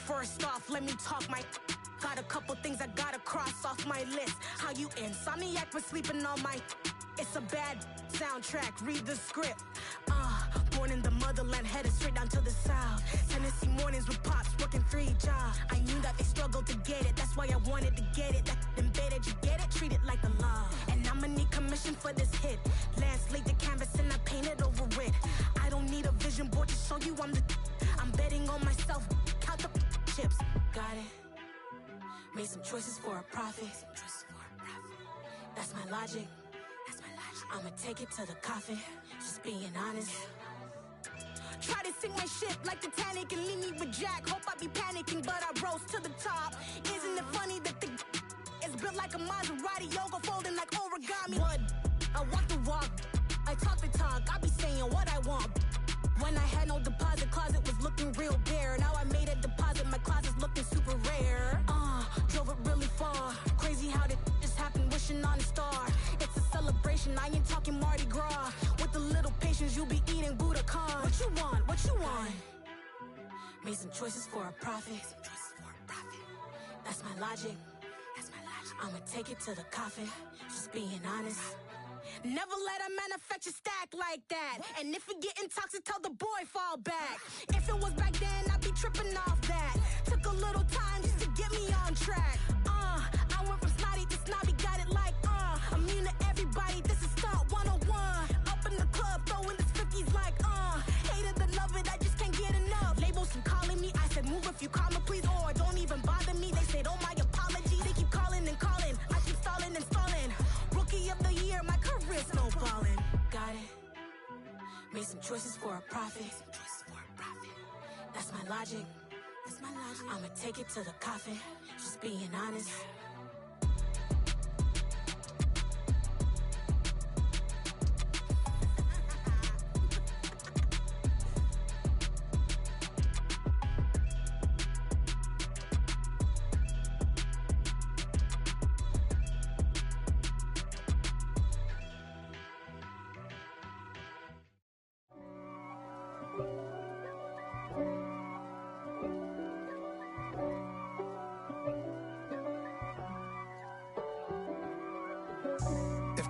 First off, let me talk my. Got a couple things I gotta cross off my list. How you insomniac for sleeping on my. It's a bad soundtrack, read the script. Born in the motherland, headed straight down to the south. Tennessee mornings with pops, working 3 jobs. I knew that they struggled to get it, that's why I wanted to get it. That embedded, you get it, treat it like the law. And I'ma need commission for this hit. Lance laid the canvas and I painted over it. I don't need a vision board to show you I'm betting on myself, count the chips. Got it. Made some choices for a profit. That's my logic. I'ma take it to the coffin, just being honest. Try to sink my ship like Titanic and leave me with Jack. Hope I be panicking, but I rose to the top. Isn't it funny that the is built like a Maserati, yoga folding like origami? What? I walk the walk, I talk the talk, I be saying what I want. When I had no deposit, closet was looking real bare. Now I made a deposit, my closet's looking super rare. Drove it really far. Crazy how that just happened, wishing on a star. It's a celebration, I ain't talking Mardi Gras. With a little patience, you'll be eating Budokan. What you want? What you want? Made some choices for a profit. That's my logic. I'ma take it to the coffin, just being honest. Never let a manufacture stack like that. And if it getting toxic, tell the boy fall back. If it was back then, I'd be tripping off that. Took a little time just to get me on track. I went from snotty to snobby, got it like immune to everybody, this is stunt 101. Up in the club, throwing the 50s like hate it or love it, I just can't get enough. Labels keep calling me, I said move if you call me please, or don't even bother me. They said oh my apologies, they keep calling and calling. I keep stalling and stalling. Rookie of the year, my career snowballing. Got it. Made some choices for a profit. That's my logic. I'ma take it to the coffin, just being honest.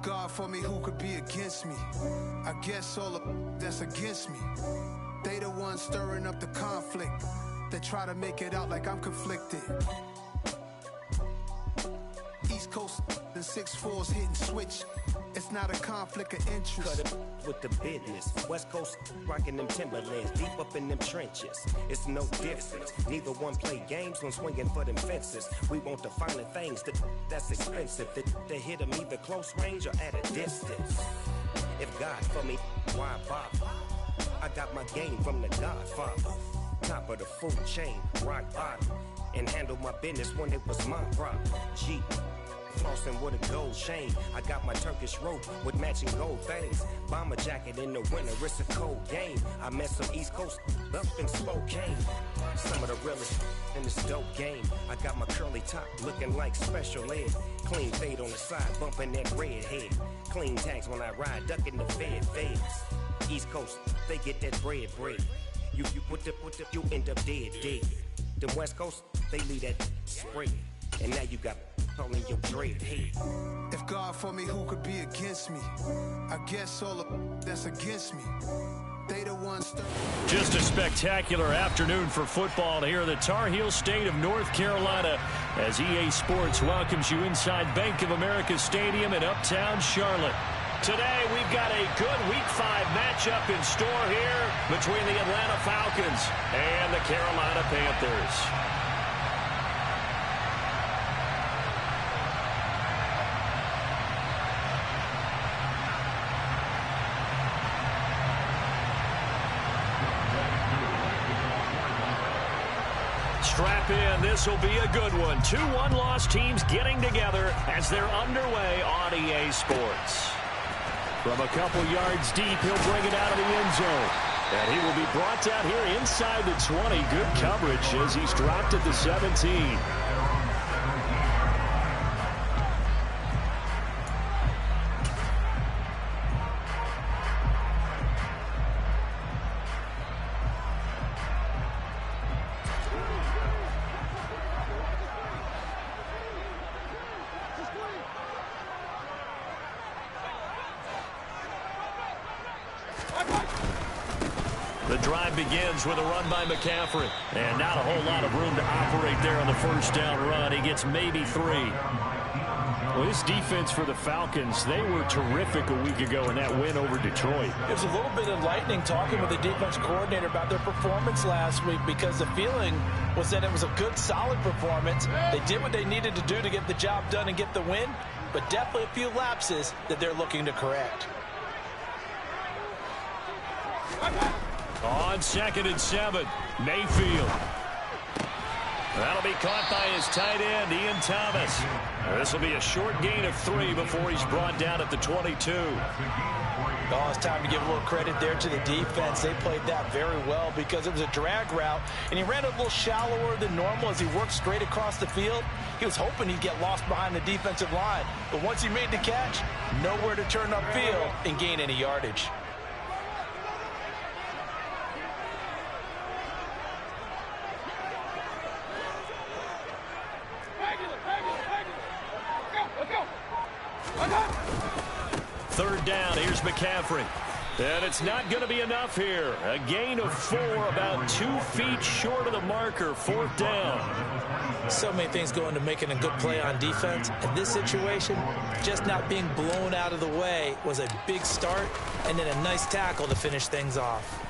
God for me, who could be against me? I guess all of that's against me. They the ones stirring up the conflict. They try to make it out like I'm conflicted. East Coast and 6'4's hitting switch. It's not a conflict of interest. Cut it with the business. West Coast rocking them Timberlands, deep up in them trenches. It's no difference. Neither one play games when swinging for them fences. We want the finer things that's expensive. That hit them either close range or at a distance. If God for me, why bother? I got my game from the Godfather. Top of the food chain, rock bottom. And handle my business when it was my problem. G. Flossing with a gold chain. I got my Turkish rope with matching gold things. Bomber jacket in the winter, it's a cold game. I met some East Coast up in Spokane. Some of the realest in this dope game. I got my curly top looking like special ed. Clean fade on the side, bumping that red head. Clean tags when I ride, ducking the feds. East Coast, they get that bread. You you end up dead. The West Coast, they leave that spread. And now you got all in your dread head. If God for me, who could be against me? I guess all of that's against me. They the ones. Just a spectacular afternoon for football here in the Tar Heel state of North Carolina as EA Sports welcomes you inside Bank of America Stadium in Uptown Charlotte. Today, we've got a good Week 5 matchup in store here between the Atlanta Falcons and the Carolina Panthers. Strap in, this will be a good one. 2 one-loss teams getting together as they're underway on EA Sports. From a couple yards deep, he'll bring it out of the end zone. And he will be brought down here inside the 20. Good coverage as he's dropped at the 17. drive begins with a run by McCaffrey. And not a whole lot of room to operate there on the first down run. He gets maybe 3. Well, this defense for the Falcons, they were terrific a week ago in that win over Detroit. It was a little bit enlightening talking with the defense coordinator about their performance last week, because the feeling was that it was a good, solid performance. They did what they needed to do to get the job done and get the win, but definitely a few lapses that they're looking to correct. On 2nd and 7, Mayfield. That'll be caught by his tight end, Ian Thomas. This will be a short gain of 3 before he's brought down at the 22. Oh, it's time to give a little credit there to the defense. They played that very well because it was a drag route, and he ran a little shallower than normal as he worked straight across the field. He was hoping he'd get lost behind the defensive line, but once he made the catch, nowhere to turn upfield and gain any yardage. Third down, here's McCaffrey. And it's not going to be enough here. A gain of 4, about 2 feet short of the marker, 4th down. So many things go into making a good play on defense. In this situation, just not being blown out of the way was a big start, and then a nice tackle to finish things off.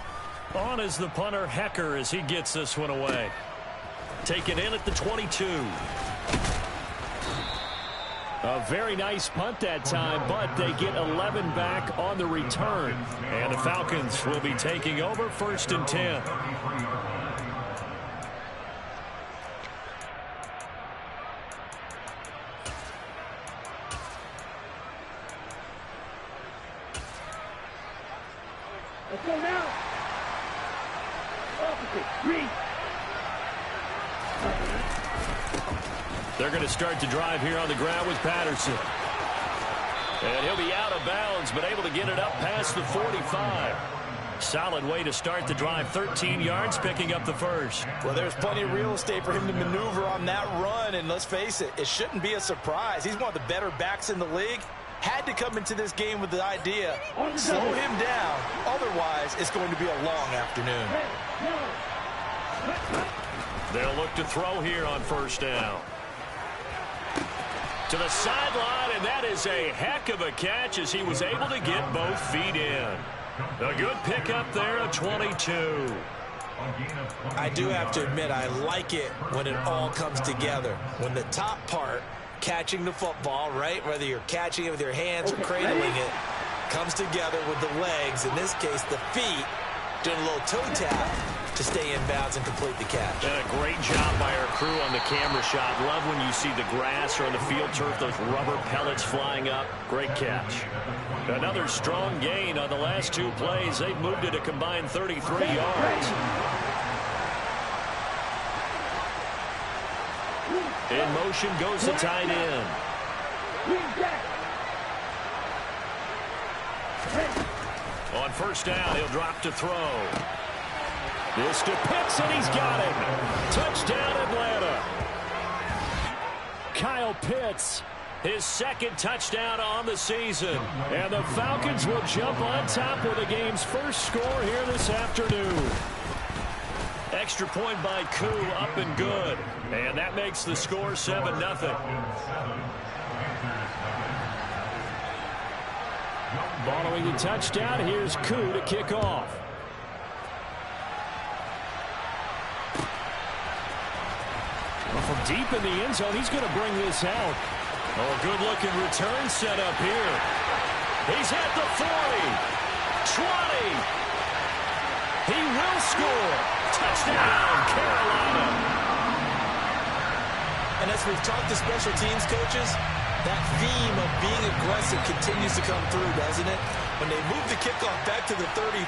On is the punter, Hecker, as he gets this one away. Taken in at the 22. A very nice punt that time, but they get 11 back on the return. And the Falcons will be taking over 1st and 10. Let's go now. Opposite. 3. They're going to start to drive here on the ground with Patterson. And he'll be out of bounds, but able to get it up past the 45. Solid way to start the drive. 13 yards, picking up the first. Well, there's plenty of real estate for him to maneuver on that run, and let's face it, it shouldn't be a surprise. He's one of the better backs in the league. Had to come into this game with the idea, slow him down. Otherwise, it's going to be a long afternoon. They'll look to throw here on 1st down. To the sideline, and that is a heck of a catch as he was able to get both feet in. A good pickup there at 22. I do have to admit, I like it when it all comes together. When the top part, catching the football, right, whether you're catching it with your hands or cradling it, comes together with the legs, in this case the feet, doing a little toe tap to stay in bounds and complete the catch. And a great job by our crew on the camera shot. Love when you see the grass or on the field turf, those rubber pellets flying up. Great catch. Another strong gain on the last 2 plays. They've moved it a combined 33 yards. In motion goes the tight end. On 1st down, he'll drop to throw. This to Pitts, and he's got him. Touchdown, Atlanta. Kyle Pitts, his 2nd touchdown on the season. And the Falcons will jump on top with the game's first score here this afternoon. Extra point by Koo, up and good. And that makes the score 7-0. Following the touchdown, here's Koo to kick off. From deep in the end zone, he's going to bring this out. Oh, good-looking return set up here. He's at the 40, 20. He will score. Touchdown, Carolina. And as we've talked to special teams coaches, that theme of being aggressive continues to come through, doesn't it? When they moved the kickoff back to the 35,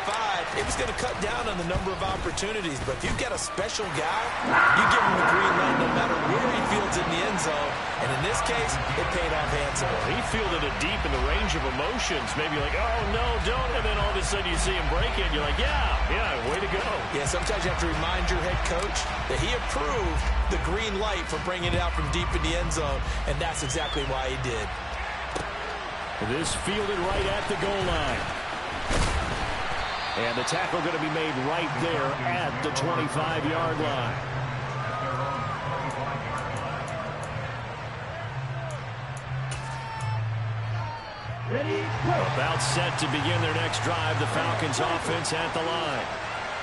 it was going to cut down on the number of opportunities. But if you've got a special guy, you give him the green light no matter where he fields in the end zone. And in this case, it paid off handsomely. He fielded it deep in the range of emotions. Maybe like, oh, no, don't. And then all of a sudden you see him break it. And you're like, yeah, way to go. Yeah, sometimes you have to remind your head coach that he approved the green light for bringing it out from deep in the end zone. And that's exactly why he did. This fielded right at the goal line. And the tackle going to be made right there at the 25-yard line. About set to begin their next drive. The Falcons offense at the line.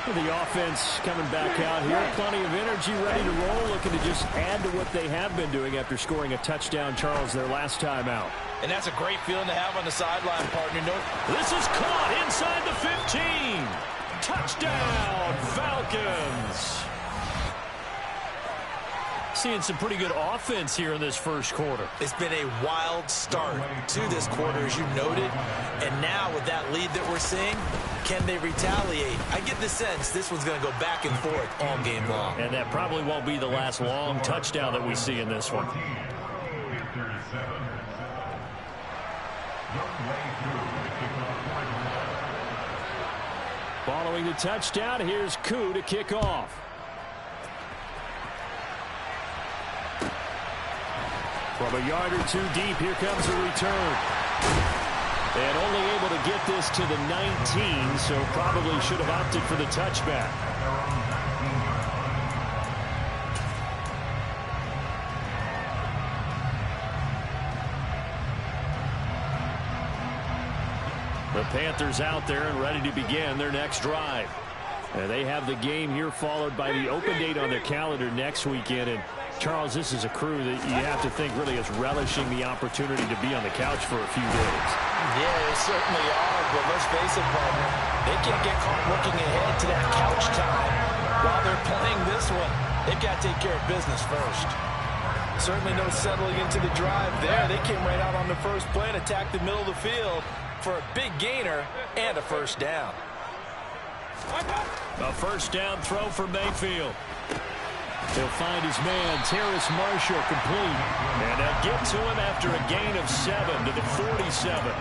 The offense coming back out here. Plenty of energy, ready to roll, looking to just add to what they have been doing after scoring a touchdown, Charles, their last time out. And that's a great feeling to have on the sideline, partner. This is caught inside the 15. Touchdown, Falcons. Seeing some pretty good offense here in this first quarter. It's been a wild start to this quarter, as you noted. And now with that lead that we're seeing, can they retaliate? I get the sense this one's going to go back and forth all game long. And that probably won't be the last long touchdown that we see in this one. Following the touchdown, here's Koo to kick off. From a yard or two deep, here comes a return. And only able to get this to the 19, so probably should have opted for the touchback. The Panthers out there and ready to begin their next drive. And they have the game here followed by the open date on their calendar next weekend. And Charles, this is a crew that you have to think really is relishing the opportunity to be on the couch for a few days. Yeah, they certainly are, but let's face it, partner. They can't get caught looking ahead to that couch time while they're playing this one. They've got to take care of business first. Certainly no settling into the drive there. They came right out on the first play and attacked the middle of the field for a big gainer and a first down. A first down throw for Mayfield. He'll find his man, Terrace Marshall, complete. And they'll get to him after a gain of 7 to the 47.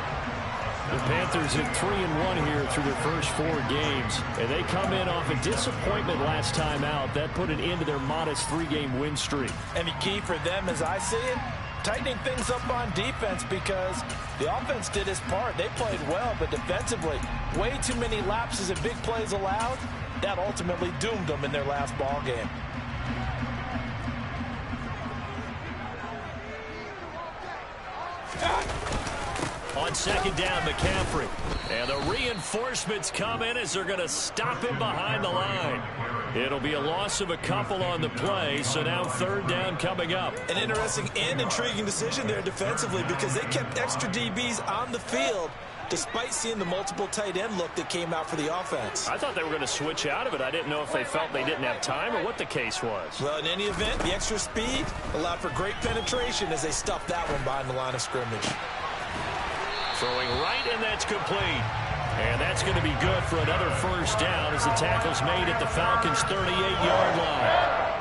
The Panthers at 3-1 here through their first 4 games. And they come in off a disappointment last time out. That put an end to their modest 3-game win streak. And the key for them, as I see it, tightening things up on defense, because the offense did its part. They played well, but defensively, way too many lapses and big plays allowed. That ultimately doomed them in their last ball game. On second down, McCaffrey. And the reinforcements come in as they're going to stop him behind the line. It'll be a loss of a couple on the play, so now third down coming up. An interesting and intriguing decision there defensively, because they kept extra DBs on the field despite seeing the multiple tight end look that came out for the offense. I thought they were going to switch out of it. I didn't know if they felt they didn't have time or what the case was. Well, in any event, the extra speed allowed for great penetration as they stuffed that one behind the line of scrimmage. Throwing right, and that's complete. And that's going to be good for another first down as the tackle's made at the Falcons' 38-yard line.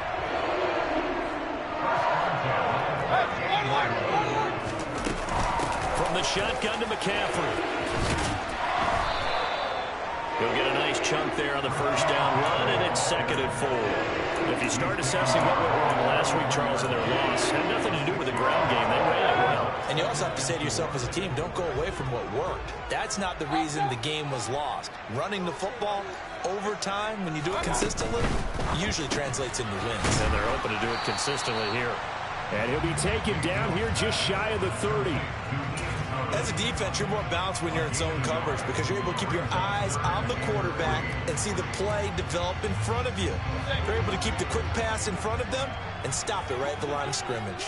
From the shotgun to McCaffrey. He'll get a nice chunk there on the first down run, and it's 2nd and 4. If you start assessing what went wrong last week, Charles, in their loss, had nothing to do with the ground game. They ran it well. And you also have to say to yourself as a team, don't go away from what worked. That's not the reason the game was lost. Running the football over time, when you do it consistently, usually translates into wins. And they're open to do it consistently here. And he'll be taken down here just shy of the 30. As a defense, you're more balanced when you're in zone coverage because you're able to keep your eyes on the quarterback and see the play develop in front of you. You're able to keep the quick pass in front of them and stop it right at the line of scrimmage.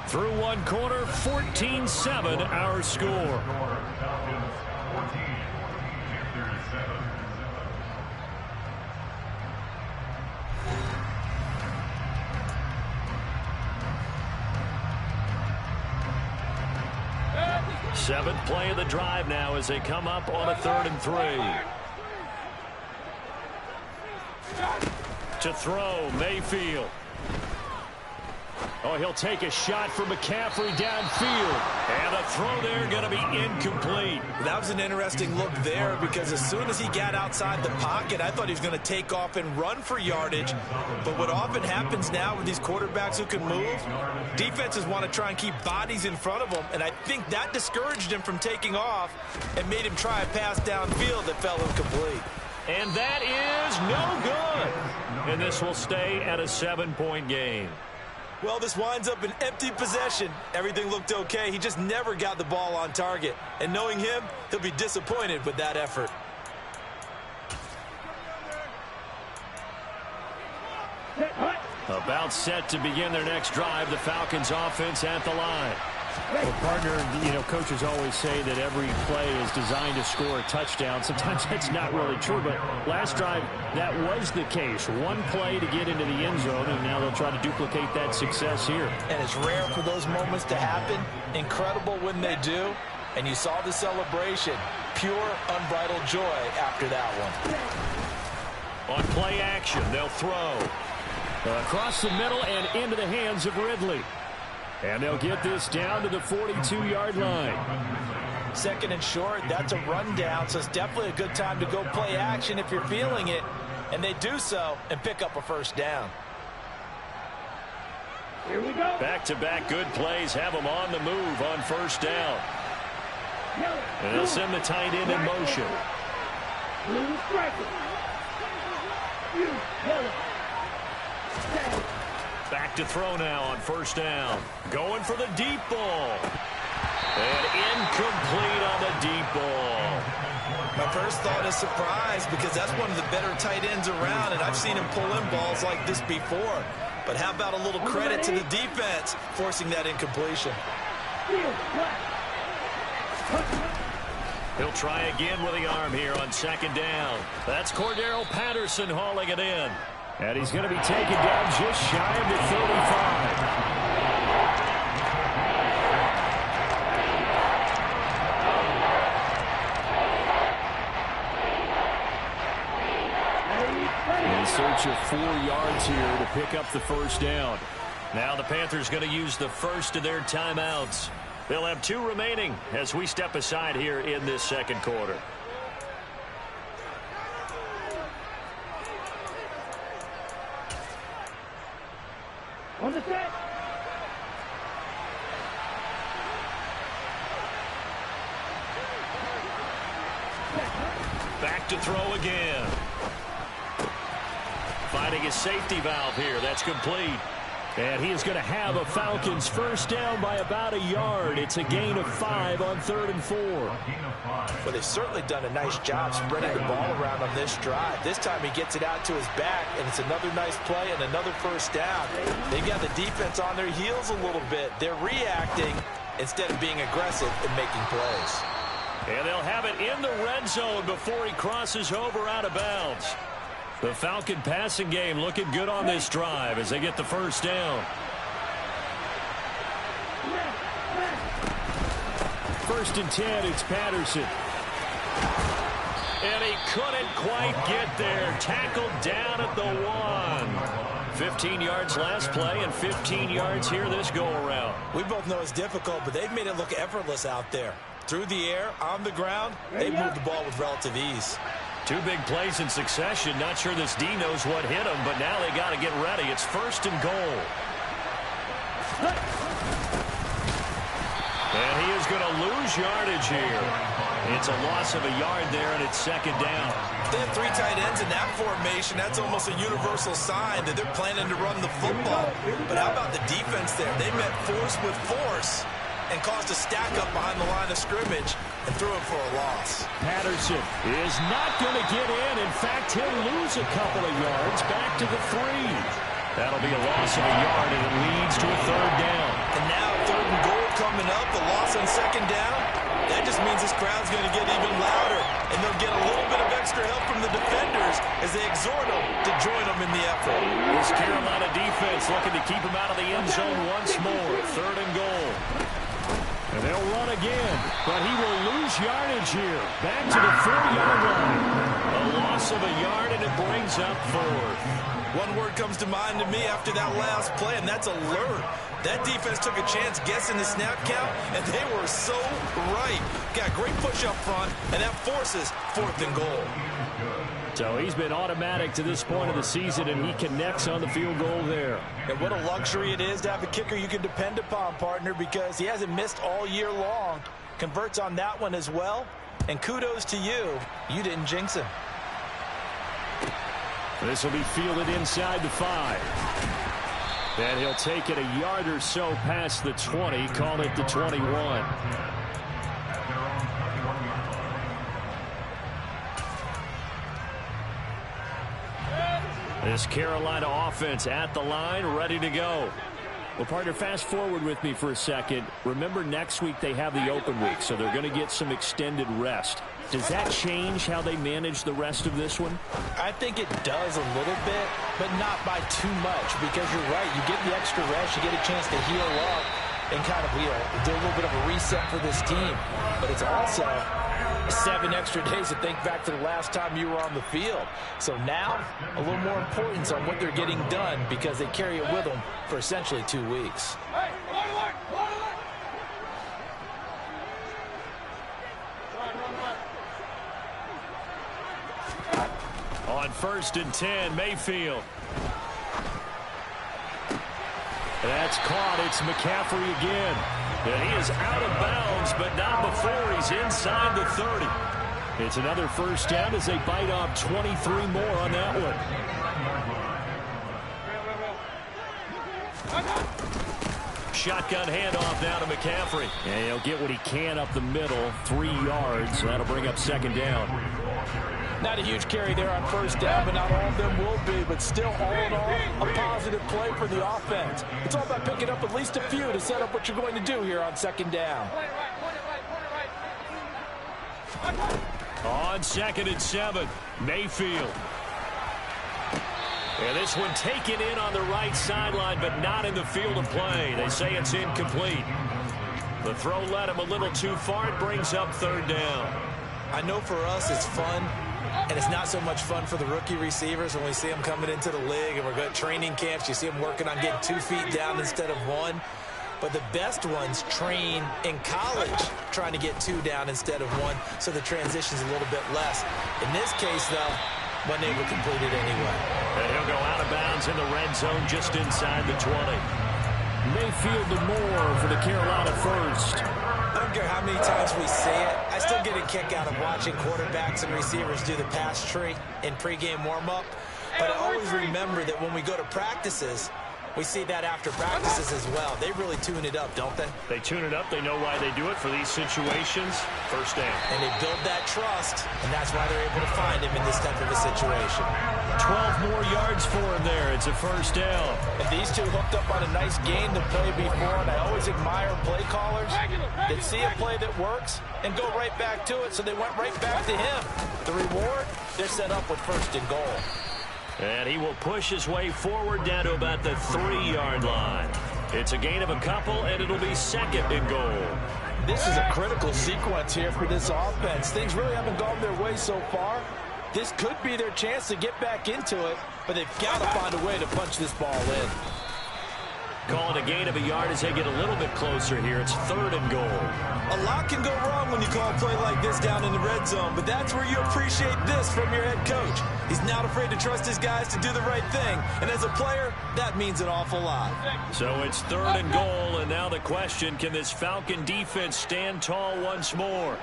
Through one quarter, 14-7 our score. Seventh play of the drive now as they come up on a 3rd and 3. To throw, Mayfield. Oh, he'll take a shot from McCaffrey downfield. And the throw there going to be incomplete. That was an interesting look there because as soon as he got outside the pocket, I thought he was going to take off and run for yardage. But what often happens now with these quarterbacks who can move, defenses want to try and keep bodies in front of them. And I think that discouraged him from taking off and made him try a pass downfield that fell incomplete. And that is no good. And this will stay at a 7-point game. Well, this winds up an empty possession. Everything looked okay. He just never got the ball on target. And knowing him, he'll be disappointed with that effort. About set to begin their next drive, the Falcons offense at the line. Well, partner, you know, coaches always say that every play is designed to score a touchdown. Sometimes that's not really true, but last drive, that was the case. One play to get into the end zone, and now they'll try to duplicate that success here. And it's rare for those moments to happen. Incredible when they do. And you saw the celebration. Pure, unbridled joy after that one. On play action, they'll throw. Across the middle and into the hands of Ridley. And they'll get this down to the 42-yard line. Second and short, that's a rundown, so it's definitely a good time to go play action if you're feeling it. And they do so and pick up a first down. Here we go. Back-to-back good plays have them on the move on first down. And they'll send the tight end in motion. Blue striker. Yellow. Back to throw now on first down. Going for the deep ball. And incomplete on the deep ball. My first thought is surprise because that's one of the better tight ends around, and I've seen him pull in balls like this before. But how about a little credit to the defense forcing that incompletion? He'll try again with the arm here on second down. That's Cordero Patterson hauling it in. And he's going to be taken down just shy of the 35. In search of 4 yards here to pick up the first down. Now the Panthers going to use the first of their timeouts. They'll have 2 remaining as we step aside here in this second quarter. On the set. Back to throw again. Finding his safety valve here. That's complete. And he is going to have a Falcons first down by about a yard. It's a gain of 5 on 3rd and 4. Well, they've certainly done a nice job spreading the ball around on this drive. This time he gets it out to his back, and it's another nice play and another first down. They got the defense on their heels a little bit. They're reacting instead of being aggressive and making plays. And they'll have it in the red zone before he crosses over out of bounds. The Falcon passing game looking good on this drive as they get the first down. First and 10, it's Patterson. And he couldn't quite get there. Tackled down at the 1. 15 yards last play and 15 yards here this go-around. We both know it's difficult, but they've made it look effortless out there. Through the air, on the ground, they've moved the ball with relative ease. 2 big plays in succession. Not sure this D knows what hit him, but now they got to get ready. It's first and goal. And he is going to lose yardage here. It's a loss of a yard there, and it's second down. They have 3 tight ends in that formation. That's almost a universal sign that they're planning to run the football. But how about the defense there? They met force with force and caused a stack up behind the line of scrimmage and threw him for a loss. Patterson is not going to get in. In fact, he'll lose a couple of yards back to the 3. That'll be a loss of a yard, and it leads to a 3rd down. And now 3rd and goal coming up, the loss on second down. That just means this crowd's going to get even louder, and they'll get a little bit of extra help from the defenders as they exhort them to join them in the effort. This Carolina defense looking to keep him out of the end zone once more. 3rd and goal. And they'll run again, but he will lose yardage here. Back to the 40-yard line. A loss loss of a yard, and it brings up 4th. One word comes to mind to me after that last play, and that's alert. That defense took a chance guessing the snap count, and they were so right. Got great push up front, and that forces 4th and goal. So he's been automatic to this point of the season, and he connects on the field goal there. And what a luxury it is to have a kicker you can depend upon, partner, because he hasn't missed all year long. Converts on that one as well, and kudos to you. You didn't jinx him. This will be fielded inside the 5. And he'll take it a yard or so past the 20, call it the 21. This Carolina offense at the line, ready to go. Well, partner, fast forward with me for a second. Remember, next week they have the open week, so they're going to get some extended rest. Does that change how they manage the rest of this one? I think it does a little bit, but not by too much, because you're right. You get the extra rest, you get a chance to heal up and kind of do a little bit of a reset for this team. But it's also 7 extra days to think back to the last time you were on the field. So now, a little more importance on what they're getting done because they carry it with them for essentially 2 weeks. On 1st and 10, Mayfield. That's caught. It's McCaffrey again. And he is out of bounds, but not before he's inside the 30. It's another first down as they bite off 23 more on that one. Shotgun handoff now to McCaffrey. And he'll get what he can up the middle, 3 yards. That'll bring up 2nd down. Not a huge carry there on 1st down, but not all of them will be. But still, all in all, a positive play for the offense. It's all about picking up at least a few to set up what you're going to do here on 2nd down. On 2nd and 7, Mayfield. And this one taken in on the right sideline, but not in the field of play. They say it's incomplete. The throw led him a little too far. It brings up 3rd down. I know for us it's fun, and it's not so much fun for the rookie receivers when we see them coming into the league and we're going to training camps. You see them working on getting 2 feet down instead of 1. But the best ones train in college trying to get 2 down instead of 1, so the transition's a little bit less. In this case, though, wasn't able to complete it anyway. And he'll go out of bounds in the red zone just inside the 20. Mayfield to Moore for the Carolina first. I don't care how many times we see it. I still get a kick out of watching quarterbacks and receivers do the pass tree in pregame warm-up. But I always remember that when we go to practices, we see that after practices as well. They really tune it up, don't they? They tune it up. They know why they do it for these situations. First down. And they build that trust, and that's why they're able to find him in this type of a situation. 12 more yards for him there. It's a first down. And these two hooked up on a nice game to play before, and I always admire play callers that see a play that works and go right back to it, so they went right back to him. The reward, they're set up with 1st and goal. And he will push his way forward down to about the 3-yard line. It's a gain of a couple, and it'll be 2nd and goal. This is a critical sequence here for this offense. Things really haven't gone their way so far. This could be their chance to get back into it, but they've got to find a way to punch this ball in. Calling a gain of a yard as they get a little bit closer here. It's 3rd and goal. A lot can go wrong when you call a play like this down in the red zone, but that's where you appreciate this from your head coach. He's not afraid to trust his guys to do the right thing, and as a player, that means an awful lot. So it's 3rd and goal, and now the question, can this Falcon defense stand tall once more?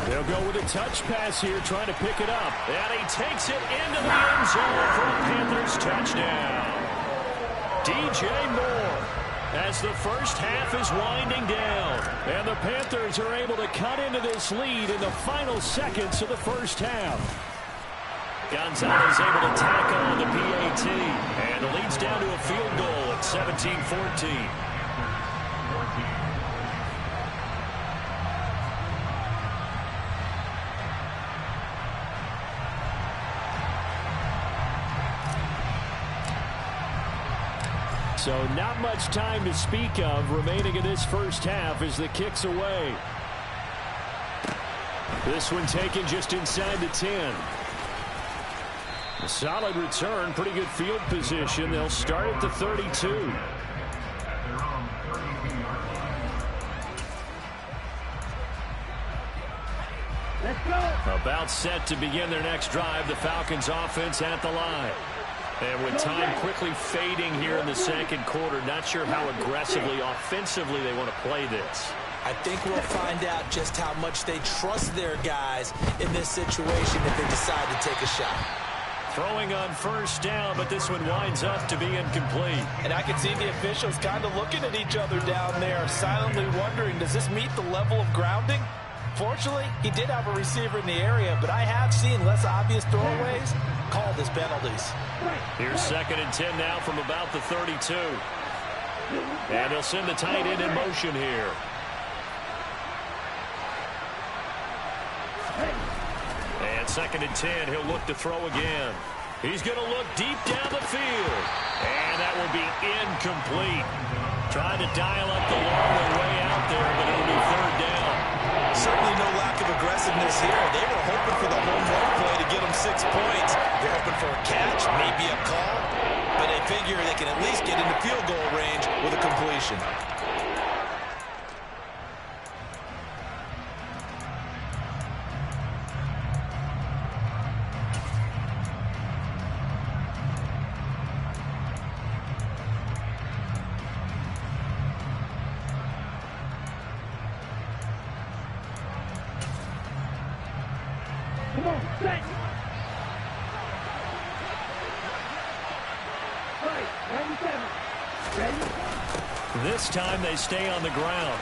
They'll go with a touch pass here, trying to pick it up. And he takes it into the end zone for a Panthers touchdown. DJ Moore, as the first half is winding down. And the Panthers are able to cut into this lead in the final seconds of the first half. Gonzalez able to tack on the PAT. And it leads down to a field goal at 17-14. So not much time to speak of remaining in this first half as the kick's away. This one taken just inside the 10. A solid return, pretty good field position. They'll start at the 32. Let's go. About set to begin their next drive. The Falcons offense at the line. And with time quickly fading here in the second quarter, not sure how aggressively, offensively they want to play this. I think we'll find out just how much they trust their guys in this situation if they decide to take a shot. Throwing on first down, but this one winds up to be incomplete. And I can see the officials kind of looking at each other down there, silently wondering, does this meet the level of grounding? Fortunately, he did have a receiver in the area, but I have seen less obvious throwaways called as penalties. Here's 2nd and 10 now from about the 32. And he'll send the tight end in motion here. And 2nd and 10, he'll look to throw again. He's going to look deep down the field. And that will be incomplete. Trying to dial up the long way out there, but it'll be 3rd down. Certainly no lack of aggressiveness here. They were hoping for the home run play to get them 6 points. They're hoping for a catch, maybe a call. But they figure they can at least get into field goal range with a completion. Come on, set. Right, 97. Ready? This time they stay on the ground.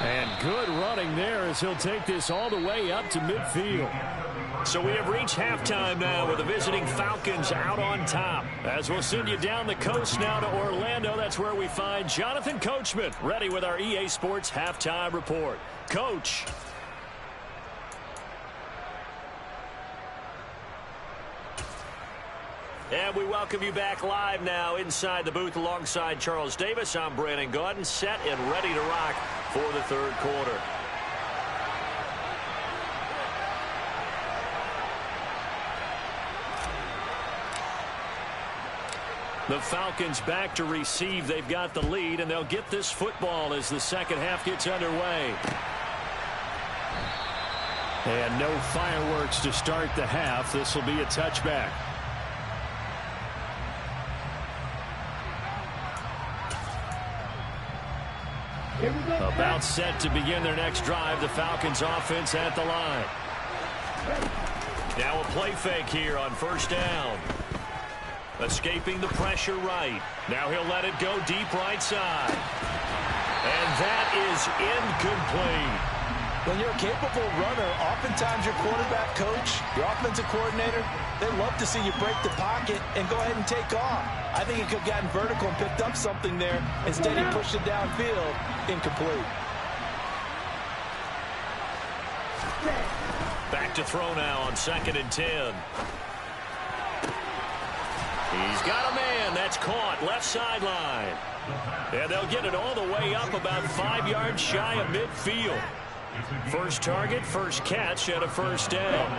And good running there as he'll take this all the way up to midfield. So we have reached halftime now with the visiting Falcons out on top. As we'll send you down the coast now to Orlando, that's where we find Jonathan Coachman ready with our EA Sports halftime report. Coach. And we welcome you back live now inside the booth alongside Charles Davis. I'm Brandon Gaudin, set and ready to rock for the 3rd quarter. The Falcons back to receive. They've got the lead, and they'll get this football as the second half gets underway. And no fireworks to start the half. This will be a touchback. About set to begin their next drive. The Falcons offense at the line. Now a play fake here on 1st down. Escaping the pressure right. Now he'll let it go deep right side. And that is incomplete. When you're a capable runner, oftentimes your quarterback coach, your offensive coordinator, they love to see you break the pocket and go ahead and take off. I think he could have gotten vertical and picked up something there. Instead, he pushed it downfield. Incomplete. Back to throw now on 2nd and 10. He's got a man. That's caught left sideline. And they'll get it all the way up about 5 yards shy of midfield. First target, first catch, and a 1st down.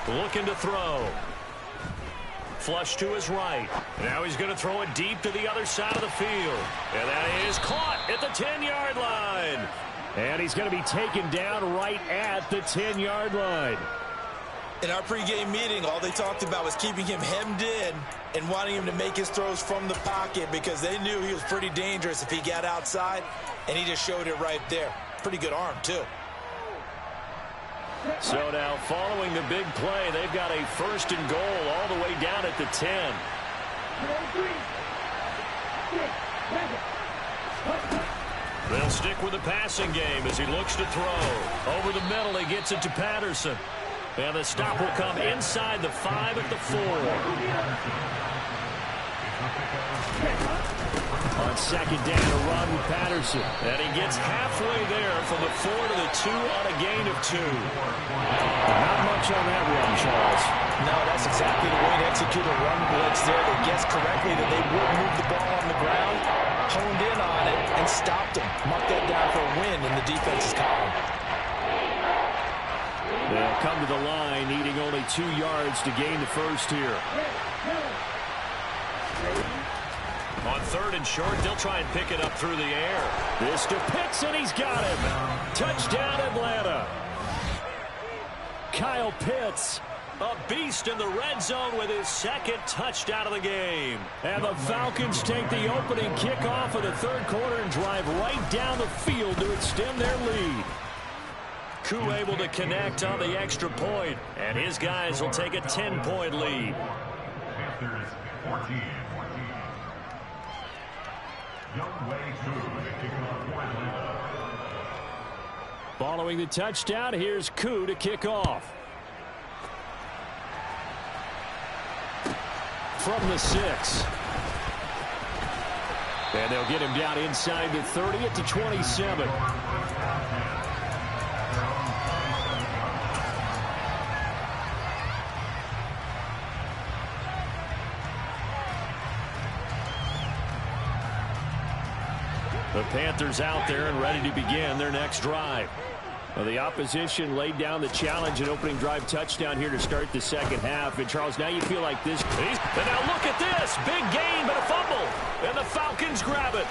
Looking to throw. Flush to his right. Now he's going to throw it deep to the other side of the field. And that is caught at the 10-yard line. And he's going to be taken down right at the 10-yard line. In our pregame meeting, all they talked about was keeping him hemmed in and wanting him to make his throws from the pocket because they knew he was pretty dangerous if he got outside, and he just showed it right there. Pretty good arm, too. So now following the big play, they've got a 1st and goal all the way down at the 10. They'll stick with the passing game as he looks to throw. Over the middle, he gets it to Patterson. And the stop will come inside the 5 at the 4. On second down, a run with Patterson. And he gets halfway there from the 4 to the 2 on a gain of 2. Not much on that run, Charles. No, that's exactly the way to execute a run blitz there. They guessed correctly that they would move the ball on the ground, honed in on it, and stopped them. Marked that down for a win in the defense's column. They'll come to the line, needing only 2 yards to gain the first here. On 3rd and short, they'll try and pick it up through the air. This to Pitts, and he's got him. Touchdown, Atlanta. Kyle Pitts, a beast in the red zone with his 2nd touchdown of the game. And the Falcons take the opening kickoff of the 3rd quarter and drive right down the field to extend their lead. Koo able to connect on the extra point, and his guys will take a 10-point lead. Panthers 14. Following the touchdown, here's Koo to kick off. From the 6. And they'll get him down inside the 30 at the 27. The Panthers out there and ready to begin their next drive. Well, the opposition laid down the challenge and opening drive touchdown here to start the second half. And, Charles, now you feel like this. And now look at this. Big gain, but a fumble. And the Falcons grab it.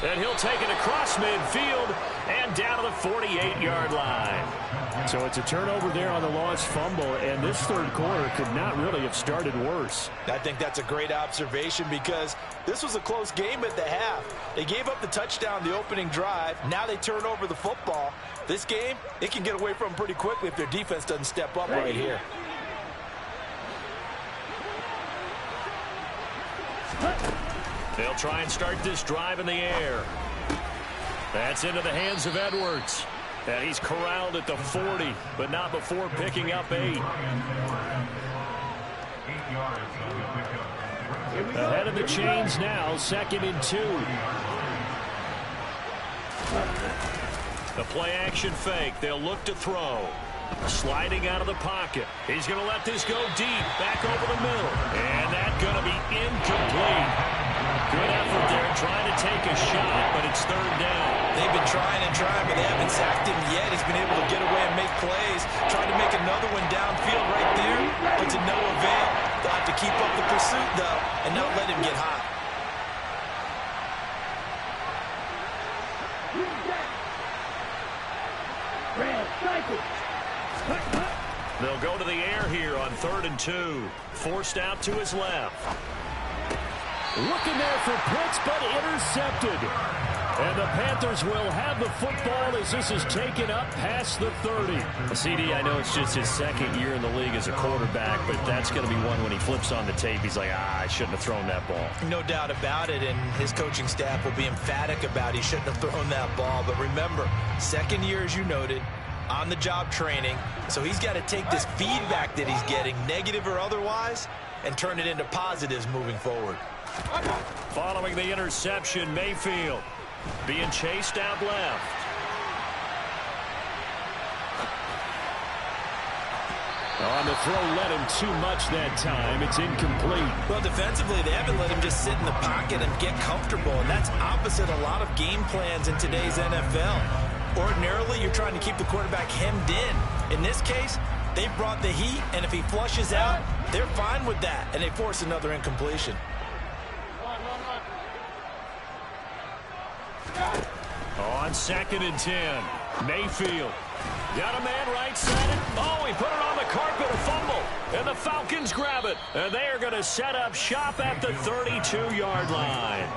And he'll take it across midfield and down to the 48-yard line. So it's a turnover there on the lost fumble, and this 3rd quarter could not really have started worse. I think that's a great observation because this was a close game at the half. They gave up the touchdown the opening drive. Now they turn over the football. This game, they can get away from them pretty quickly if their defense doesn't step up right here. They'll try and start this drive in the air. That's into the hands of Edwards. And he's corralled at the 40, but not before picking up 8. Ahead of the chains now, 2nd and 2. The play action fake. They'll look to throw. Sliding out of the pocket. He's going to let this go deep, back over the middle. And that's going to be incomplete. Good effort there, trying to take a shot, but it's 3rd down. They've been trying and trying, but they haven't sacked him yet. He's been able to get away and make plays. Trying to make another one downfield right there, but to no avail. They'll have to keep up the pursuit, though, and not let him get hot. They'll go to the air here on 3rd and 2. Forced out to his left. Looking there for Pitts, but intercepted. And the Panthers will have the football as this is taken up past the 30. CD, I know it's just his 2nd year in the league as a quarterback, but that's going to be one when he flips on the tape. He's like, I shouldn't have thrown that ball. No doubt about it, and his coaching staff will be emphatic about he shouldn't have thrown that ball. But remember, 2nd year, as you noted, on-the-job training. So he's got to take this feedback that he's getting, negative or otherwise, and turn it into positives moving forward. Following the interception, Mayfield being chased out left. On the throw, let him too much that time. It's incomplete. Well, defensively, they haven't let him just sit in the pocket and get comfortable, and that's opposite a lot of game plans in today's NFL. Ordinarily, you're trying to keep the quarterback hemmed in. In this case, they brought the heat, and if he flushes out, they're fine with that, and they force another incompletion. On 2nd and 10, Mayfield got a man right-sided. Oh, he put it on the carpet, a fumble, and the Falcons grab it. And they are going to set up shop at the 32-yard line.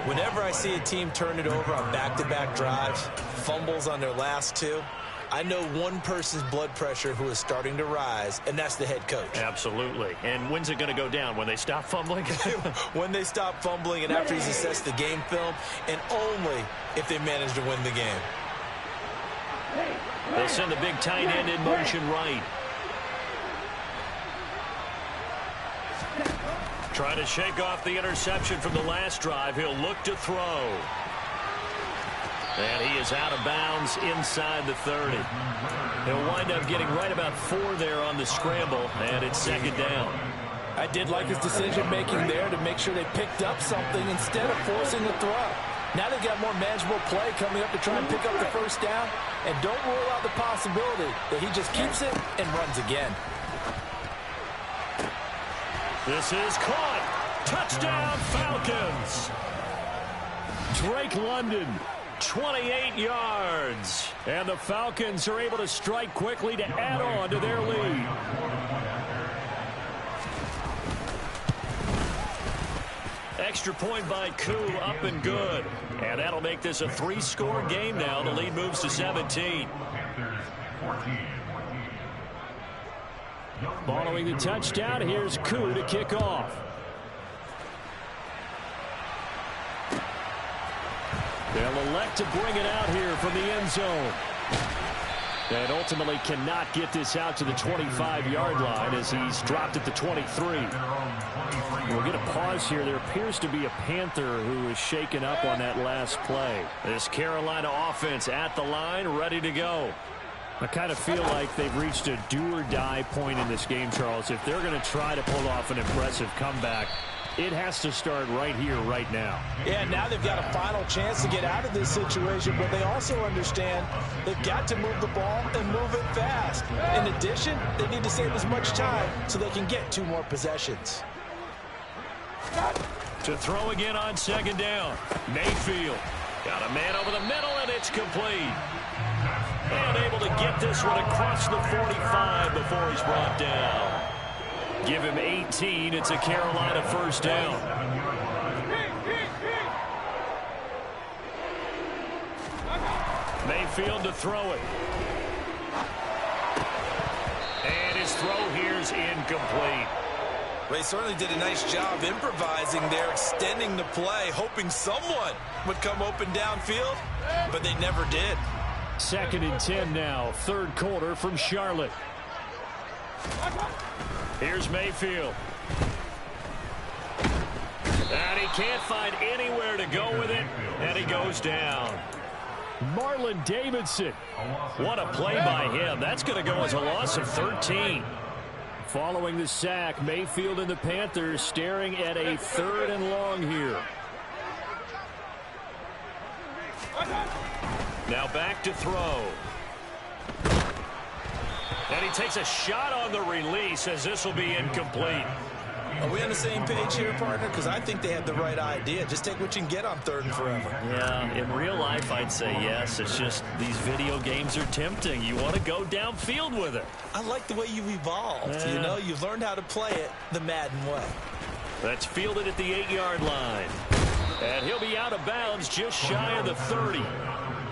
Whenever I see a team turn it over on back-to-back drives, fumbles on their last 2, I know one person's blood pressure who is starting to rise, and that's the head coach. Absolutely. And when's it going to go down? When they stop fumbling? When they stop fumbling and after he's assessed the game film, and only if they manage to win the game. They'll send the big tight end in motion right. Trying to shake off the interception from the last drive. He'll look to throw. And he is out of bounds inside the 30. He'll wind up getting right about 4 there on the scramble, and it's second down. I did like his decision-making there to make sure they picked up something instead of forcing the throw. Now they've got more manageable play coming up to try and pick up the first down, and don't rule out the possibility that he just keeps it and runs again. This is caught. Touchdown, Falcons. Drake London, 28 yards. And the Falcons are able to strike quickly to add on to their lead. Extra point by Koo, up and good. And that'll make this a 3-score game now. The lead moves to 17. Following the touchdown, here's Koo to kick off. They'll elect to bring it out here from the end zone. And ultimately cannot get this out to the 25-yard line as he's dropped at the 23. We'll get a pause here. There appears to be a Panther who is shaken up on that last play. This Carolina offense at the line, ready to go. I kind of feel like they've reached a do-or-die point in this game, Charles. If they're going to try to pull off an impressive comeback, it has to start right here, right now. Yeah, now they've got a final chance to get out of this situation, but they also understand they've got to move the ball and move it fast. In addition, they need to save as much time so they can get 2 more possessions. To throw again on second down. Mayfield got a man over the middle, and it's complete. And able to get this one across the 45 before he's brought down. Give him 18. It's a Carolina first down. Mayfield to throw it. And his throw here's incomplete. They certainly did a nice job improvising there, extending the play, hoping someone would come open downfield, but they never did. 2nd and 10 now, 3rd quarter from Charlotte. Here's Mayfield. And he can't find anywhere to go with it, and he goes down. Marlon Davidson. What a play by him. That's going to go as a loss of 13. Following the sack, Mayfield and the Panthers staring at a 3rd and long here. Now back to throw. And he takes a shot on the release as this will be incomplete. Are we on the same page here, partner? Because I think they have the right idea. Just take what you can get on 3rd and forever. Yeah, in real life, I'd say yes. It's just these video games are tempting. You want to go downfield with it. I like the way you've evolved. You know, you've learned how to play it the Madden way. That's fielded at the 8-yard line. And he'll be out of bounds just shy of the 30.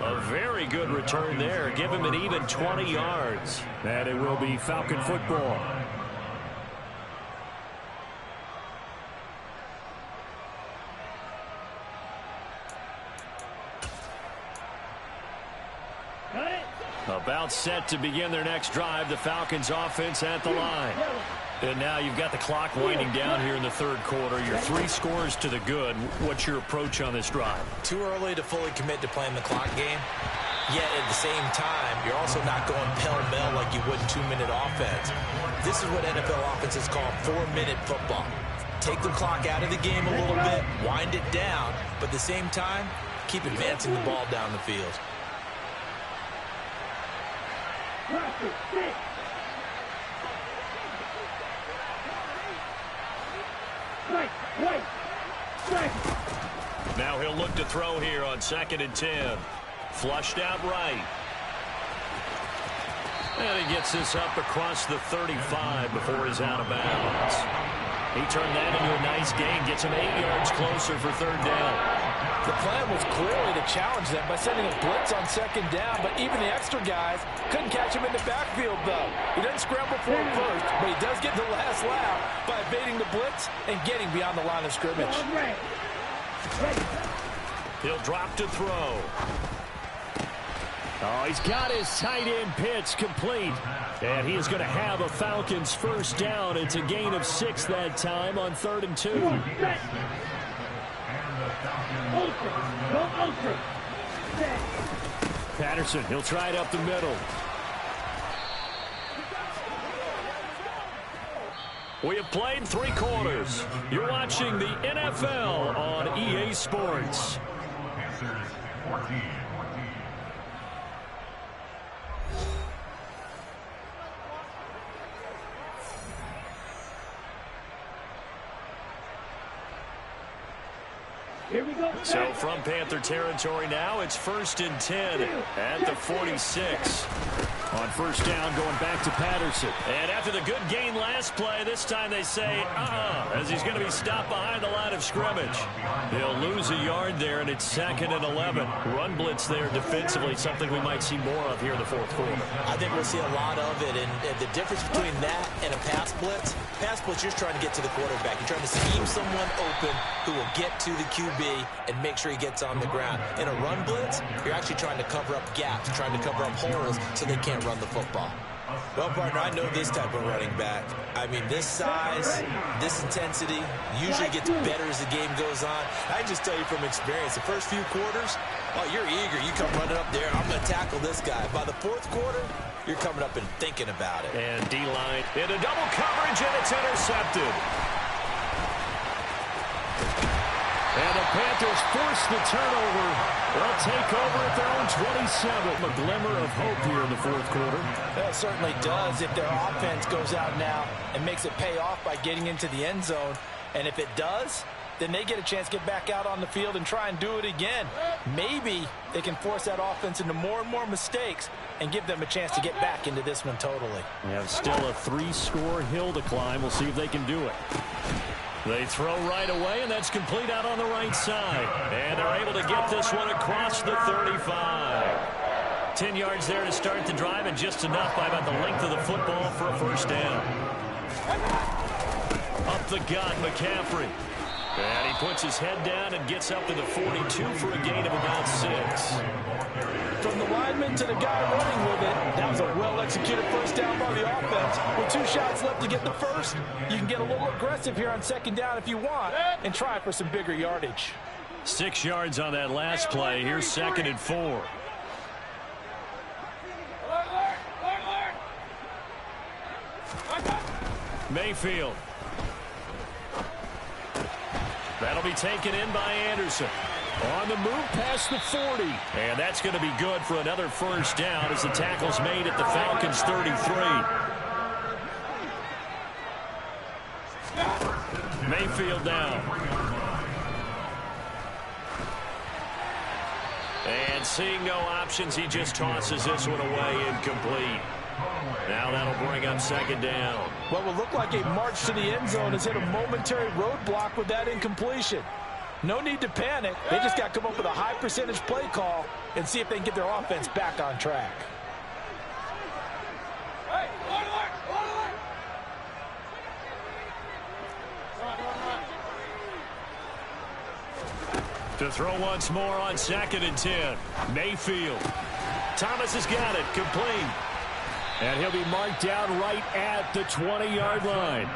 A very good return there. Give him an even 20 yards. And it will be Falcon football. About set to begin their next drive. The Falcons offense at the line. And now you've got the clock winding down here in the 3rd quarter. You're 3 scores to the good. What's your approach on this drive? Too early to fully commit to playing the clock game. Yet at the same time, you're also not going pell-mell like you would in 2-minute offense. This is what NFL offenses call 4-minute football. Take the clock out of the game a little bit, wind it down, but at the same time, keep advancing the ball down the field. Now he'll look to throw here on 2nd and 10. Flushed out right. And he gets this up across the 35 before he's out of bounds. He turned that into a nice gain. Gets him 8 yards closer for 3rd down. The plan was clearly to challenge them by sending a blitz on 2nd down, but even the extra guys couldn't catch him in the backfield, though. He doesn't scramble for it first, but he does get the last laugh by evading the blitz and getting beyond the line of scrimmage. He'll drop to throw. Oh, he's got his tight end pitch complete. And he is going to have a Falcons first down. It's a gain of 6 that time on 3rd and 2. Patterson, he'll try it up the middle. We have played 3 quarters. You're watching the NFL on EA Sports. Panthers 14. Here we go. So from Panther territory now, it's 1st and 10 at the 46. On first down, going back to Patterson. And after the good gain last play, this time they say, as he's going to be stopped behind the line of scrimmage. He'll lose a yard there, and it's 2nd and 11. Run blitz there defensively, something we might see more of here in the 4th quarter. I think we'll see a lot of it, and the difference between that and a pass blitz, you're trying to get to the quarterback. You're trying to scheme someone open who will get to the QB and make sure he gets on the ground. In a run blitz, you're actually trying to cover up gaps, trying to cover up holes so they can't run the football. Well, partner, I know this type of running back. I mean, this size, this intensity usually gets better as the game goes on. I can just tell you from experience, the first few quarters, you're eager. You come running up there, I'm going to tackle this guy. By the 4th quarter, you're coming up and thinking about it. And D-line into double coverage, and it's intercepted. And the Panthers force the turnover. They'll take over at their own 27. A glimmer of hope here in the 4th quarter. That certainly does if their offense goes out now and makes it pay off by getting into the end zone. And if it does, then they get a chance to get back out on the field and try and do it again. Maybe they can force that offense into more and more mistakes and give them a chance to get back into this one totally. They have still a 3-score hill to climb. We'll see if they can do it. They throw right away, and that's complete out on the right side. And they're able to get this one across the 35. 10 yards there to start the drive, and just enough by about the length of the football for a first down. Up the gut, McCaffrey. And he puts his head down and gets up to the 42 for a gain of about 6. From the lineman to the guy running with it, that was a well-executed first down by the offense. With 2 shots left to get the first, you can get a little aggressive here on 2nd down if you want and try for some bigger yardage. 6 yards on that last play. Here's 2nd and 4. Mayfield. That'll be taken in by Anderson. On the move past the 40. And that's going to be good for another first down as the tackle's made at the Falcons' 33. Mayfield down. And seeing no options, he just tosses this one away incomplete. Now that'll bring up 2nd down. What will look like a march to the end zone has hit a momentary roadblock with that incompletion. No need to panic. They just got to come up with a high percentage play call and see if they can get their offense back on track. To throw once more on 2nd and 10. Mayfield. Thomas has got it. Complete. And he'll be marked down right at the 20-yard line.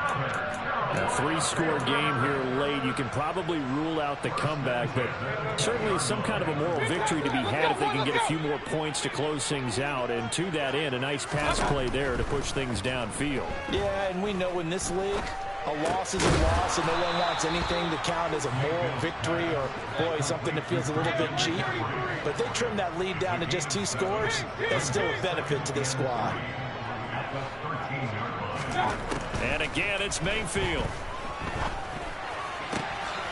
A 3-score game here late. You can probably rule out the comeback, but certainly some kind of a moral victory to be had if they can get a few more points to close things out. And to that end, a nice pass play there to push things downfield. Yeah, and we know in this league, a loss is a loss, and no one wants anything to count as a moral victory or, boy, something that feels a little bit cheap. But if they trim that lead down to just 2 scores, that's still a benefit to this squad. And again, it's Mayfield.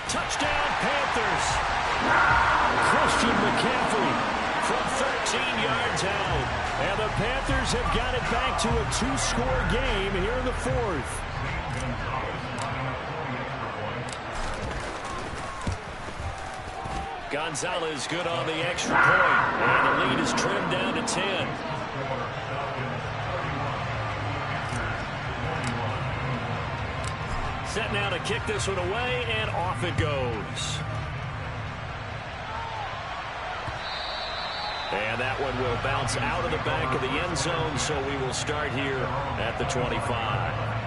Touchdown, Panthers. Christian McCaffrey from 13 yards out. And the Panthers have got it back to a 2-score game here in the 4th. Gonzalez good on the extra point. And the lead is trimmed down to 10. Set now to kick this one away, and off it goes. And that one will bounce out of the back of the end zone, so we will start here at the 25.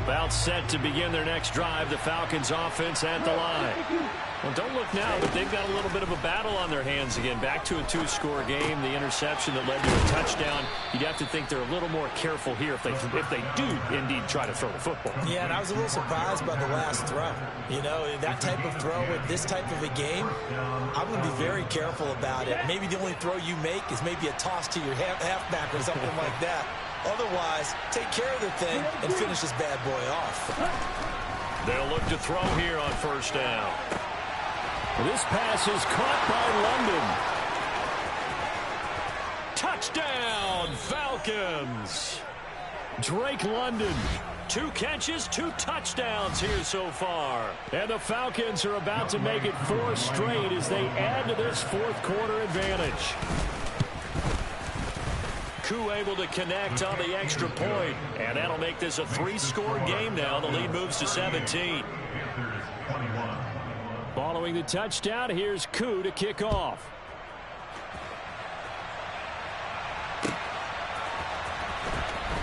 About set to begin their next drive, the Falcons offense at the line. Well, don't look now, but they've got a little bit of a battle on their hands again. Back to a two-score game. The interception that led to a touchdown. You'd have to think they're a little more careful here if they do indeed try to throw the football. Yeah, and I was a little surprised by the last throw. You know, that type of throw with this type of a game, I'm going to be very careful about it. Maybe the only throw you make is maybe a toss to your halfback or something like that. Otherwise, take care of the thing and finish this bad boy off. They'll look to throw here on first down. This pass is caught by London. Touchdown, Falcons. Drake London. 2 catches, 2 touchdowns here so far. And the Falcons are about to make it 4 straight as they add to this fourth quarter advantage. Able to connect on the extra point, and that'll make this a 3-score game now. The lead moves to 17. Following the touchdown, here's Koo to kick off.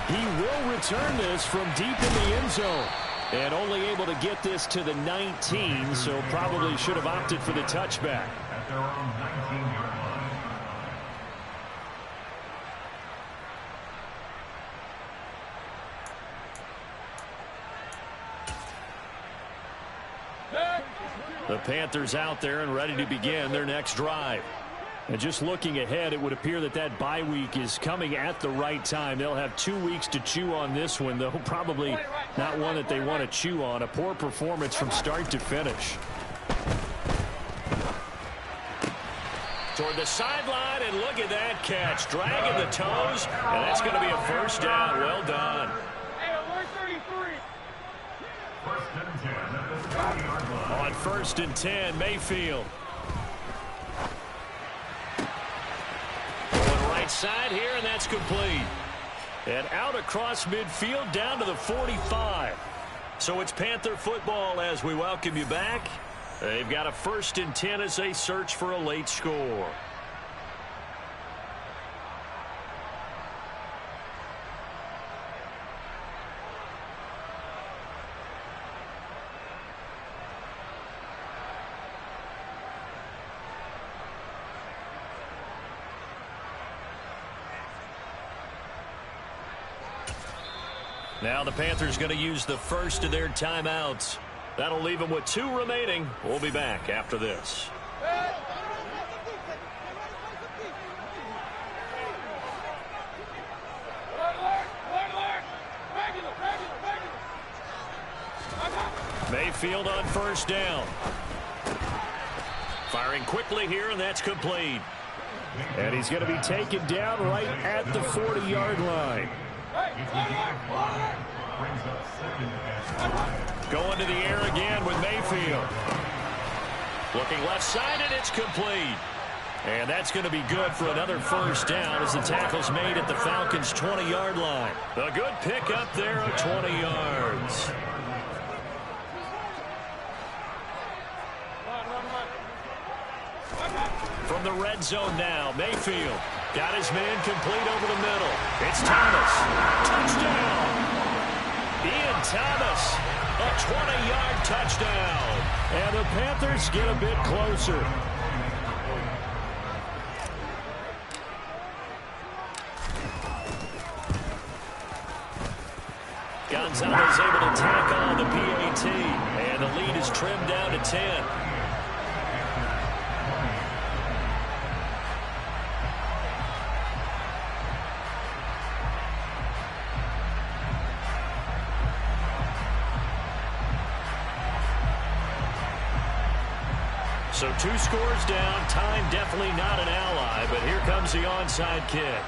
He will return this from deep in the end zone, and only able to get this to the 19, so probably should have opted for the touchback. At their own 19-yard line. The Panthers out there and ready to begin their next drive. And just looking ahead, it would appear that bye week is coming at the right time. They'll have 2 weeks to chew on this one, though probably not one that they want to chew on. A poor performance from start to finish. Toward the sideline, and look at that catch. Dragging the toes, and that's going to be a first down. Well done. On 1st and 10, Mayfield. Going right side here, and that's complete. And out across midfield down to the 45. So it's Panther football as we welcome you back. They've got a 1st and 10 as they search for a late score. Now the Panthers going to use the first of their timeouts. That'll leave them with 2 remaining. We'll be back after this. Mayfield on 1st down. Firing quickly here, and that's complete. And he's going to be taken down right at the 40-yard line. Going to the air again with Mayfield. Looking left side, and it's complete. And that's going to be good for another first down as the tackle's made at the Falcons' 20-yard line. A good pick up there of 20 yards. From the red zone now, Mayfield got his man complete over the middle. It's Thomas. Touchdown! Ian Thomas, a 20-yard touchdown. And the Panthers get a bit closer. Gonzalez able to tack on the PAT, and the lead is trimmed down to 10. So 2 scores down. Time definitely not an ally, but here comes the onside kick.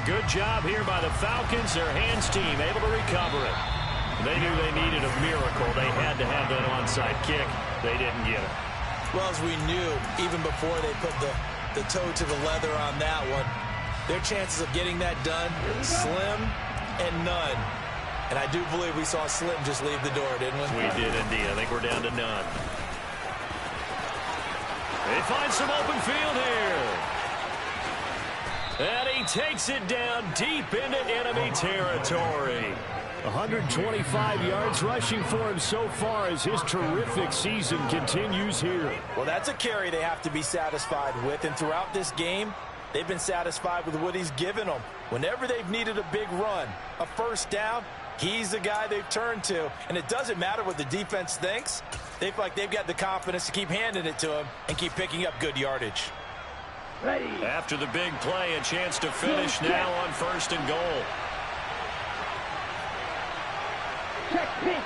a good job here by the Falcons. Their hands team able to recover it. They knew they needed a miracle. They had to have that onside kick. They didn't get it. Well, as we knew, even before they put the toe to the leather on that one, their chances of getting that done, slim and none. And I do believe we saw Slim just leave the door, didn't we? We did indeed. I think we're down to none. They find some open field here. And he takes it down deep into enemy territory. 125 yards rushing for him so far as his terrific season continues here. Well, that's a carry they have to be satisfied with. And throughout this game, they've been satisfied with what he's given them. Whenever they've needed a big run, a first down, he's the guy they've turned to. And it doesn't matter what the defense thinks. They feel like they've got the confidence to keep handing it to him and keep picking up good yardage. Ready. After the big play, a chance to finish now on 1st and goal. Check pitch.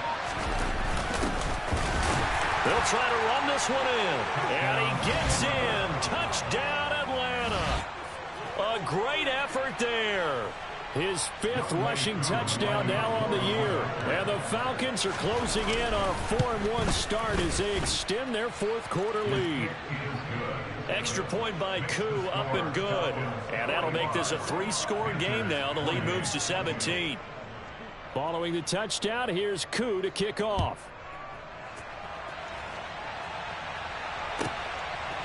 They'll try to run this one in. And he gets in. Touchdown, Atlanta. A great effort there. His 5th rushing touchdown now on the year. And the Falcons are closing in on a 4-1 start as they extend their 4th quarter lead. Extra point by Koo, up and good. And that'll make this a 3-score game now. The lead moves to 17. Following the touchdown, here's Koo to kick off.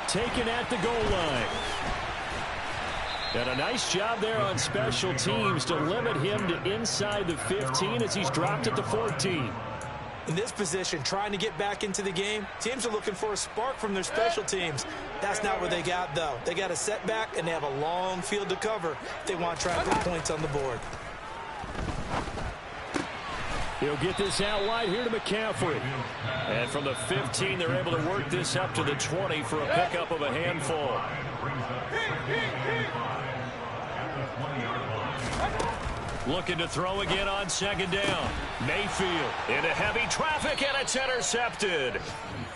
Taken at the goal line. And a nice job there on special teams to limit him to inside the 15 as he's dropped at the 14. In this position, trying to get back into the game, teams are looking for a spark from their special teams. That's not what they got, though. They got a setback, and they have a long field to cover if they want to try and put points on the board. He'll get this out wide here to McCaffrey. And from the 15, they're able to work this up to the 20 for a pickup of a handful. Looking to throw again on 2nd down. Mayfield into heavy traffic, and it's intercepted.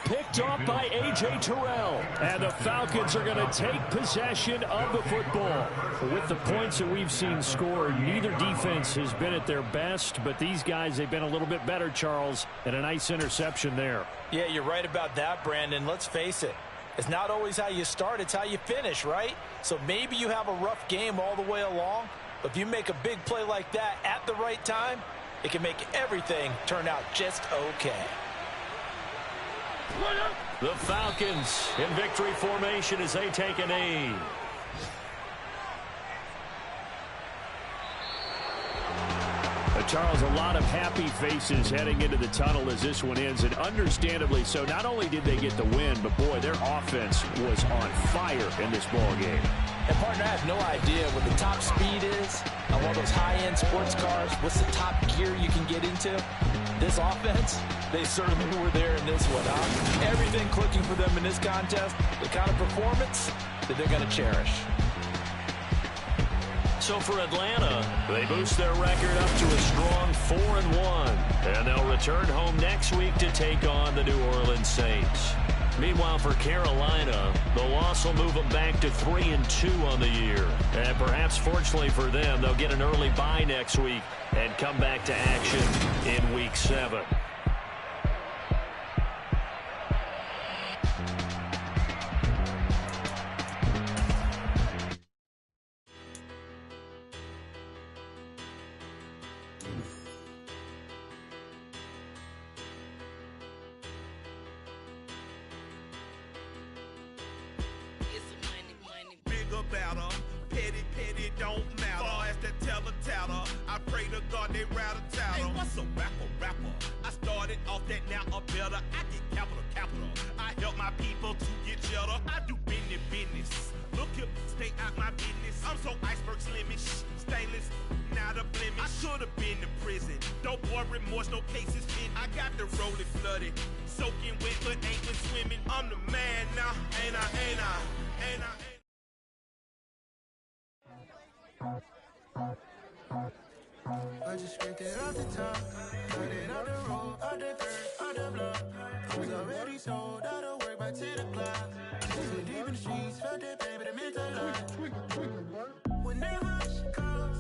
Picked off by A.J. Terrell. And the Falcons are going to take possession of the football. With the points that we've seen scored, neither defense has been at their best, but these guys, they've been a little bit better, Charles, and a nice interception there. Yeah, you're right about that, Brandon. Let's face it. It's not always how you start, it's how you finish, right? So maybe you have a rough game all the way along, but if you make a big play like that at the right time, it can make everything turn out just okay. The Falcons in victory formation as they take a knee. Charles, a lot of happy faces heading into the tunnel as this one ends, and understandably so. Not only did they get the win, but boy, their offense was on fire in this ball game. And partner, I have no idea what the top speed is of all those high-end sports cars. What's the top gear you can get into? This offense, they certainly were there in this one, huh? Everything clicking for them in this contest, the kind of performance that they're going to cherish. So for Atlanta, they boost their record up to a strong 4-1. And they'll return home next week to take on the New Orleans Saints. Meanwhile, for Carolina, the loss will move them back to 3-2 on the year. And perhaps fortunately for them, they'll get an early bye next week and come back to action in Week 7. I just scraped it off the top, cut it off the road, out the dirt, out the block. I was already sold out of work by 10 o'clock. So deep in the streets, felt that pain, but it meant a lot. When they rush, call.